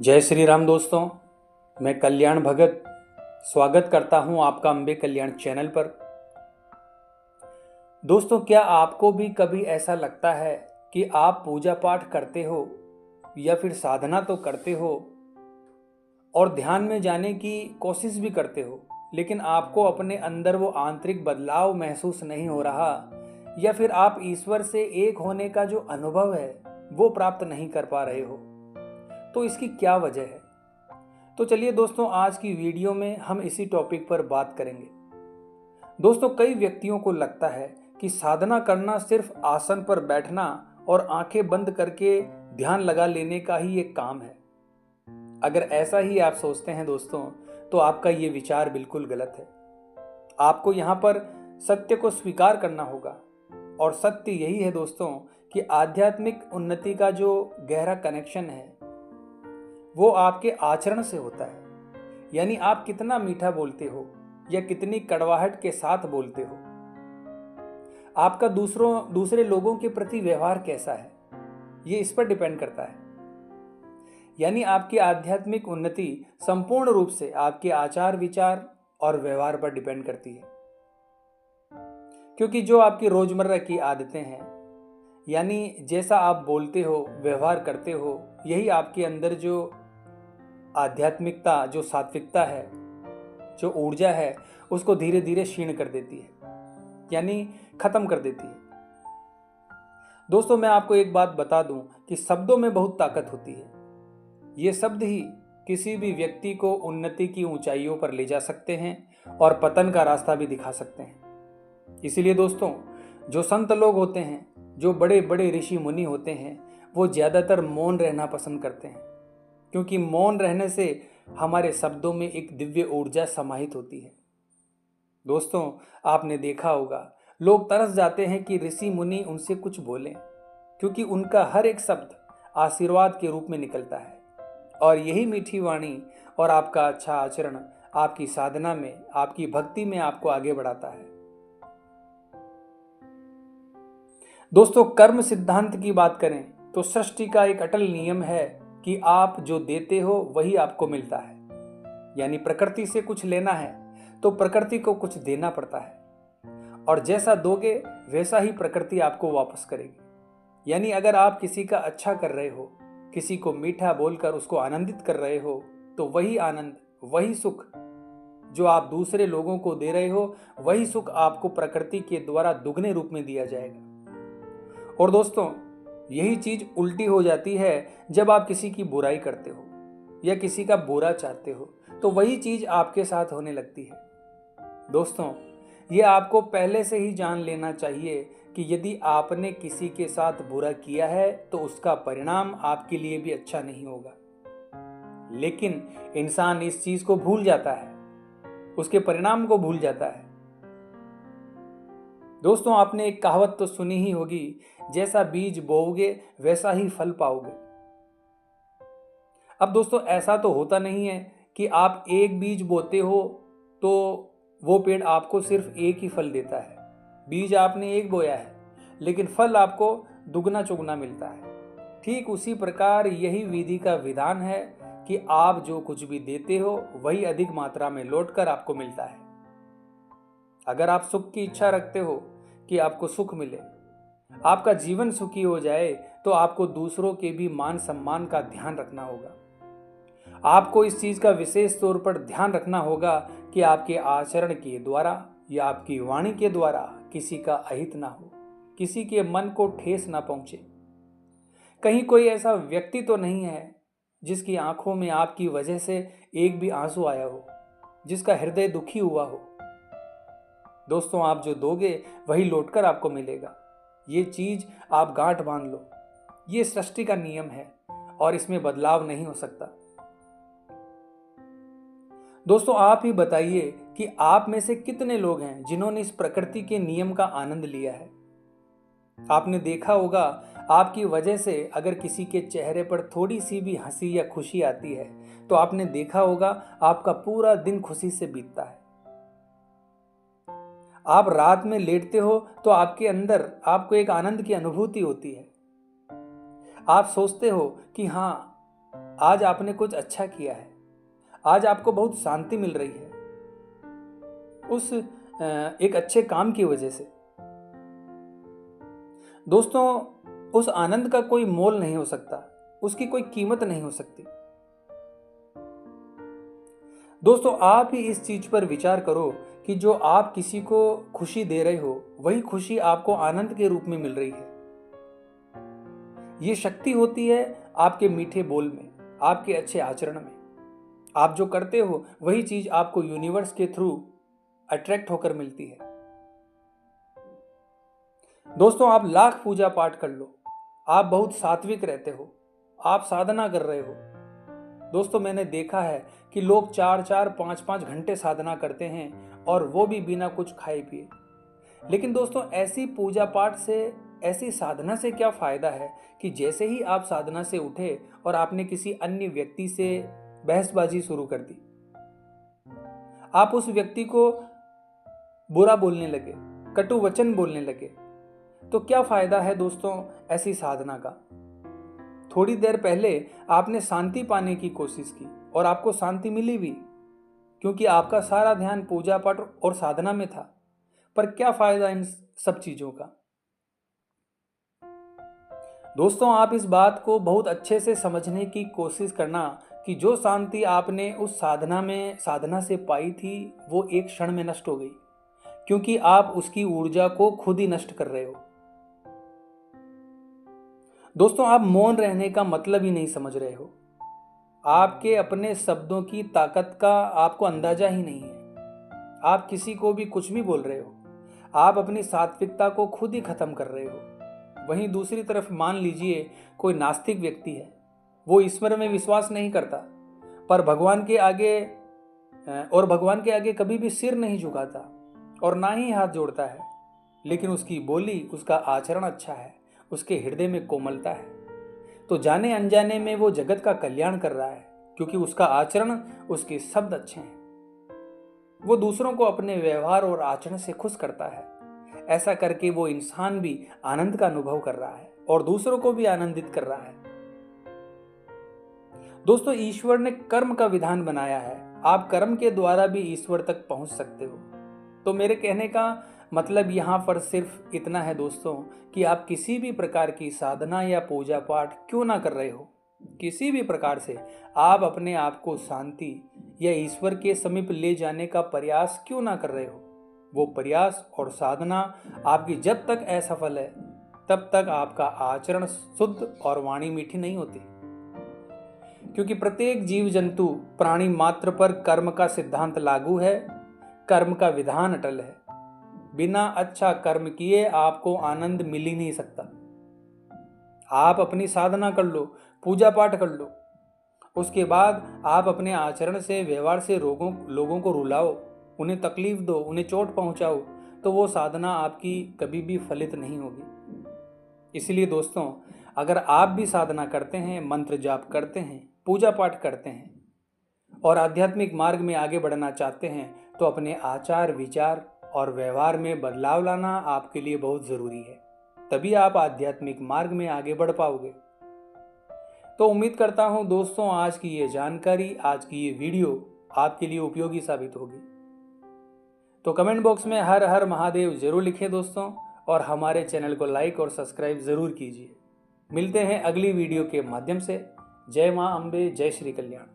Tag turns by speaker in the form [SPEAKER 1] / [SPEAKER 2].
[SPEAKER 1] जय श्री राम दोस्तों। मैं कल्याण भगत स्वागत करता हूं आपका अम्बे कल्याण चैनल पर। दोस्तों, क्या आपको भी कभी ऐसा लगता है कि आप पूजा पाठ करते हो या फिर साधना तो करते हो और ध्यान में जाने की कोशिश भी करते हो, लेकिन आपको अपने अंदर वो आंतरिक बदलाव महसूस नहीं हो रहा, या फिर आप ईश्वर से एक होने का जो अनुभव है वो प्राप्त नहीं कर पा रहे हो? तो इसकी क्या वजह है? तो चलिए दोस्तों, आज की वीडियो में हम इसी टॉपिक पर बात करेंगे। दोस्तों, कई व्यक्तियों को लगता है कि साधना करना सिर्फ आसन पर बैठना और आंखें बंद करके ध्यान लगा लेने का ही एक काम है। अगर ऐसा ही आप सोचते हैं दोस्तों, तो आपका ये विचार बिल्कुल गलत है। आपको यहाँ पर सत्य को स्वीकार करना होगा, और सत्य यही है दोस्तों कि आध्यात्मिक उन्नति का जो गहरा कनेक्शन है वो आपके आचरण से होता है। यानी आप कितना मीठा बोलते हो या कितनी कड़वाहट के साथ बोलते हो, आपका दूसरे लोगों के प्रति व्यवहार कैसा है, ये इस पर डिपेंड करता है। यानी आपकी आध्यात्मिक उन्नति संपूर्ण रूप से आपके आचार विचार और व्यवहार पर डिपेंड करती है। क्योंकि जो आपकी रोजमर्रा की आदतें हैं, यानी जैसा आप बोलते हो, व्यवहार करते हो, यही आपके अंदर जो आध्यात्मिकता, जो सात्विकता है, जो ऊर्जा है, उसको धीरे धीरे क्षीण कर देती है, यानी खत्म कर देती है। दोस्तों, मैं आपको एक बात बता दूं कि शब्दों में बहुत ताकत होती है। ये शब्द ही किसी भी व्यक्ति को उन्नति की ऊंचाइयों पर ले जा सकते हैं और पतन का रास्ता भी दिखा सकते हैं। इसीलिए दोस्तों, जो संत लोग होते हैं, जो बड़े बड़े ऋषि मुनि होते हैं, वो ज्यादातर मौन रहना पसंद करते हैं, क्योंकि मौन रहने से हमारे शब्दों में एक दिव्य ऊर्जा समाहित होती है। दोस्तों, आपने देखा होगा, लोग तरस जाते हैं कि ऋषि मुनि उनसे कुछ बोलें, क्योंकि उनका हर एक शब्द आशीर्वाद के रूप में निकलता है। और यही मीठी वाणी और आपका अच्छा आचरण आपकी साधना में, आपकी भक्ति में आपको आगे बढ़ाता है। दोस्तों, कर्म सिद्धांत की बात करें तो सृष्टि का एक अटल नियम है कि आप जो देते हो वही आपको मिलता है। यानी प्रकृति से कुछ लेना है तो प्रकृति को कुछ देना पड़ता है, और जैसा दोगे वैसा ही प्रकृति आपको वापस करेगी। यानी अगर आप किसी का अच्छा कर रहे हो, किसी को मीठा बोलकर उसको आनंदित कर रहे हो, तो वही आनंद, वही सुख जो आप दूसरे लोगों को दे रहे हो, वही सुख आपको प्रकृति के द्वारा दुगने रूप में दिया जाएगा। और दोस्तों, यही चीज उल्टी हो जाती है जब आप किसी की बुराई करते हो या किसी का बुरा चाहते हो, तो वही चीज आपके साथ होने लगती है। दोस्तों, ये आपको पहले से ही जान लेना चाहिए कि यदि आपने किसी के साथ बुरा किया है तो उसका परिणाम आपके लिए भी अच्छा नहीं होगा। लेकिन इंसान इस चीज को भूल जाता है, उसके परिणाम को भूल जाता है। दोस्तों, आपने एक कहावत तो सुनी ही होगी, जैसा बीज बोओगे वैसा ही फल पाओगे। अब दोस्तों, ऐसा तो होता नहीं है कि आप एक बीज बोते हो तो वो पेड़ आपको सिर्फ एक ही फल देता है। बीज आपने एक बोया है, लेकिन फल आपको दुगना चुगना मिलता है। ठीक उसी प्रकार यही विधि का विधान है कि आप जो कुछ भी देते हो वही अधिक मात्रा में लौटकर आपको मिलता है। अगर आप सुख की इच्छा रखते हो कि आपको सुख मिले, आपका जीवन सुखी हो जाए, तो आपको दूसरों के भी मान सम्मान का ध्यान रखना होगा। आपको इस चीज का विशेष तौर पर ध्यान रखना होगा कि आपके आचरण के द्वारा या आपकी वाणी के द्वारा किसी का अहित ना हो, किसी के मन को ठेस ना पहुंचे। कहीं कोई ऐसा व्यक्ति तो नहीं है जिसकी आंखों में आपकी वजह से एक भी आंसू आया हो, जिसका हृदय दुखी हुआ हो। दोस्तों, आप जो दोगे वही लौटकर आपको मिलेगा। ये चीज आप गांठ बांध लो। ये सृष्टि का नियम है और इसमें बदलाव नहीं हो सकता। दोस्तों, आप ही बताइए कि आप में से कितने लोग हैं जिन्होंने इस प्रकृति के नियम का आनंद लिया है। आपने देखा होगा, आपकी वजह से अगर किसी के चेहरे पर थोड़ी सी भी हंसी या खुशी आती है, तो आपने देखा होगा आपका पूरा दिन खुशी से बीतता है। आप रात में लेटते हो तो आपके अंदर आपको एक आनंद की अनुभूति होती है। आप सोचते हो कि हाँ, आज आपने कुछ अच्छा किया है, आज आपको बहुत शांति मिल रही है उस एक अच्छे काम की वजह से। दोस्तों, उस आनंद का कोई मोल नहीं हो सकता, उसकी कोई कीमत नहीं हो सकती। दोस्तों, आप ही इस चीज पर विचार करो कि जो आप किसी को खुशी दे रहे हो, वही खुशी आपको आनंद के रूप में मिल रही है। ये शक्ति होती है आपके मीठे बोल में, आपके अच्छे आचरण में। आप जो करते हो वही चीज आपको यूनिवर्स के थ्रू अट्रैक्ट होकर मिलती है। दोस्तों, आप लाख पूजा पाठ कर लो, आप बहुत सात्विक रहते हो, आप साधना कर रहे हो। दोस्तों, मैंने देखा है कि लोग 4-4, 5-5 घंटे साधना करते हैं और वो भी बिना कुछ खाए पिए। लेकिन दोस्तों, ऐसी पूजा पाठ से, ऐसी साधना से क्या फायदा है कि जैसे ही आप साधना से उठे और आपने किसी अन्य व्यक्ति से बहसबाजी शुरू कर दी, आप उस व्यक्ति को बुरा बोलने लगे, कटु वचन बोलने लगे, तो क्या फायदा है दोस्तों ऐसी साधना का। थोड़ी देर पहले आपने शांति पाने की कोशिश की और आपको शांति मिली भी, क्योंकि आपका सारा ध्यान पूजा पाठ और साधना में था। पर क्या फायदा इन सब चीजों का। दोस्तों, आप इस बात को बहुत अच्छे से समझने की कोशिश करना कि जो शांति आपने उस साधना से पाई थी, वो एक क्षण में नष्ट हो गई, क्योंकि आप उसकी ऊर्जा को खुद ही नष्ट कर रहे हो। दोस्तों, आप मौन रहने का मतलब ही नहीं समझ रहे हो। आपके अपने शब्दों की ताकत का आपको अंदाजा ही नहीं है। आप किसी को भी कुछ भी बोल रहे हो, आप अपनी सात्विकता को खुद ही खत्म कर रहे हो। वहीं दूसरी तरफ मान लीजिए कोई नास्तिक व्यक्ति है, वो ईश्वर में विश्वास नहीं करता, पर भगवान के आगे कभी भी सिर नहीं झुकाता और ना ही हाथ जोड़ता है, लेकिन उसकी बोली, उसका आचरण अच्छा है, उसके हृदय में कोमलता है, तो जाने अनजाने में वो जगत का कल्याण कर रहा है, क्योंकि उसका आचरण, उसके शब्द अच्छे हैं। वो दूसरों को अपने व्यवहार और आचरण से खुश करता है। ऐसा करके वो इंसान भी आनंद का अनुभव कर रहा है और दूसरों को भी आनंदित कर रहा है। दोस्तों, ईश्वर ने कर्म का विधान बनाया है, आप कर्म के द्वारा भी ईश्वर तक पहुंच सकते हो। तो मेरे कहने का मतलब यहाँ पर सिर्फ इतना है दोस्तों, कि आप किसी भी प्रकार की साधना या पूजा पाठ क्यों ना कर रहे हो, किसी भी प्रकार से आप अपने आप को शांति या ईश्वर के समीप ले जाने का प्रयास क्यों ना कर रहे हो, वो प्रयास और साधना आपकी जब तक असफल है, तब तक आपका आचरण शुद्ध और वाणी मीठी नहीं होती। क्योंकि प्रत्येक जीव जंतु प्राणी मात्र पर कर्म का सिद्धांत लागू है, कर्म का विधान अटल है। बिना अच्छा कर्म किए आपको आनंद मिल ही नहीं सकता। आप अपनी साधना कर लो, पूजा पाठ कर लो, उसके बाद आप अपने आचरण से, व्यवहार से लोगों को रुलाओ, उन्हें तकलीफ दो, उन्हें चोट पहुंचाओ, तो वो साधना आपकी कभी भी फलित नहीं होगी। इसलिए दोस्तों, अगर आप भी साधना करते हैं, मंत्र जाप करते हैं, पूजा पाठ करते हैं और आध्यात्मिक मार्ग में आगे बढ़ना चाहते हैं, तो अपने आचार, विचार और व्यवहार में बदलाव लाना आपके लिए बहुत जरूरी है। तभी आप आध्यात्मिक मार्ग में आगे बढ़ पाओगे। तो उम्मीद करता हूं दोस्तों, आज की ये जानकारी, आज की ये वीडियो आपके लिए उपयोगी साबित होगी। तो कमेंट बॉक्स में हर हर महादेव जरूर लिखें दोस्तों, और हमारे चैनल को लाइक और सब्सक्राइब जरूर कीजिए। मिलते हैं अगली वीडियो के माध्यम से। जय मां अम्बे, जय श्री कल्याण।